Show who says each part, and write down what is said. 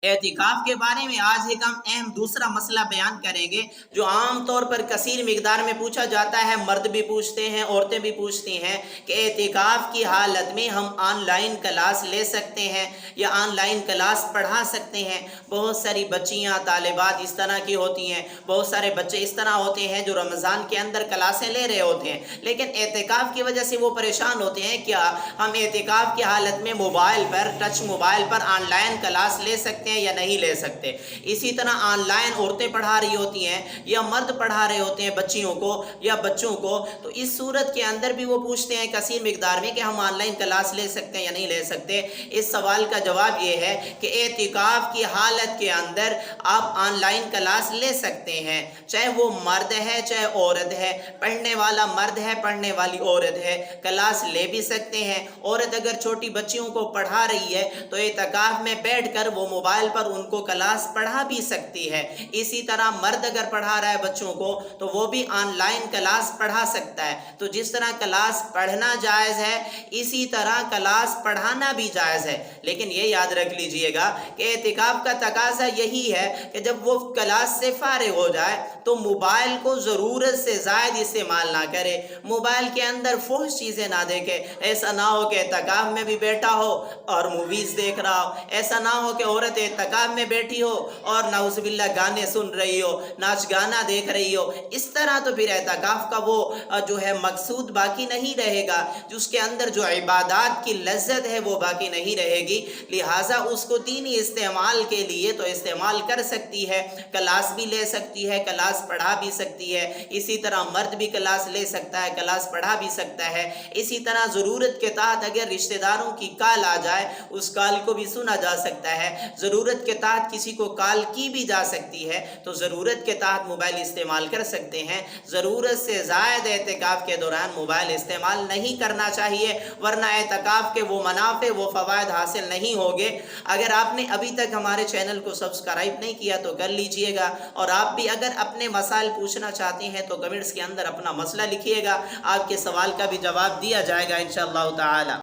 Speaker 1: اعتकाफ के बारे में आज एक हम अहम दूसरा मसला बयान करेंगे जो आम तौर पर कसीर मिकदार में पूछा जाता है। मर्द भी पूछते हैं, औरतें भी पूछती हैं कि एतिकाफ की हालत में हम ऑनलाइन क्लास ले सकते हैं या ऑनलाइन क्लास पढ़ा सकते हैं। बहुत सारी बच्चियां तालिबात इस तरह की होती हैं, बहुत सारे बच्चे इस तरह होते हैं जो रमज़ान के अंदर क्लासें ले रहे होते हैं, लेकिन एतिकाफ की वजह से वो परेशान होते हैं। क्या हम एतिकाफ की हालत में मोबाइल पर, टच मोबाइल पर ऑनलाइन क्लास ले सकते हैं या नहीं ले सकते? इसी तरह ऑनलाइन औरतें पढ़ा रही होती हैं या मर्द पढ़ा रहे होते हैं बच्चियों को या बच्चों को, तो इस सूरत के अंदर भी वो पूछते हैं कसीर मिकदार में कि हम ऑनलाइन क्लास ले सकते हैं या नहीं ले सकते। इस सवाल का जवाब ये है कि एतिकाफ की हालत के अंदर आप ऑनलाइन क्लास ले सकते हैं, चाहे वो मर्द है चाहे औरत है, पढ़ने वाला मर्द है पढ़ने वाली औरत है, क्लास ले भी सकते हैं। औरत अगर छोटी बच्चियों को पढ़ा रही है तो एतिकाफ में बैठकर वो मोबाइल पर उनको क्लास पढ़ा भी सकती है। इसी तरह मर्द अगर पढ़ा रहा है बच्चों को तो वो भी ऑनलाइन क्लास पढ़ा सकता है। तो जिस तरह क्लास पढ़ना जायज़ है इसी तरह क्लास पढ़ाना भी जायज़ है। लेकिन ये याद रख लीजिएगा कि एतिकाफ का तकाजा यही है कि जब वो क्लास से फारिग हो जाए तो मोबाइल को ज़रूरत से ज़ायद इस्तेमाल ना करे, मोबाइल के अंदर फुहश चीज़ें ना देखे। ऐसा ना हो कि एतिकाफ में भी बैठा हो और मूवीज़ देख रहा हो, ऐसा ना हो कि औरत एतिकाफ में बैठी हो और नाउज़ुबिल्लाह गाने सुन रही हो, नाच गाना देख रही हो। इस तरह तो फिर एतिकाफ का वो जो है मकसूद बाकी नहीं रहेगा, जो उसके अंदर जो इबादत की लज्जत है वो बाकी नहीं रहेगी। लिहाजा उसको दीनी इस्तेमाल के लिए तो इस्तेमाल कर सकती है, क्लास भी ले सकती है, क्लास पढ़ा भी सकती है। इसी तरह मर्द भी क्लास ले सकता है, क्लास पढ़ा भी सकता है। इसी तरह ज़रूरत के तहत अगर रिश्तेदारों की कॉल आ जाए उस कॉल को भी सुना जा सकता है। ज़रूरत के तहत किसी को कॉल की भी जा सकती है तो ज़रूरत के तहत मोबाइल इस्तेमाल कर सकते हैं। ज़रूरत से ज़ायद एतिकाफ के दौरान मोबाइल इस्तेमाल नहीं करना चाहिए, वरना एतिकाफ के वो मुनाफ़े वो फ़वाइद हासिल नहीं होंगे। अगर आपने अभी तक हमारे चैनल को सब्सक्राइब नहीं किया तो कर लीजिएगा, और आप भी अगर अपने मसाइल पूछना चाहते हैं तो कमेंट्स के अंदर अपना मसला लिखिएगा, आपके सवाल का भी जवाब दिया जाएगा इंशाअल्लाह ताला।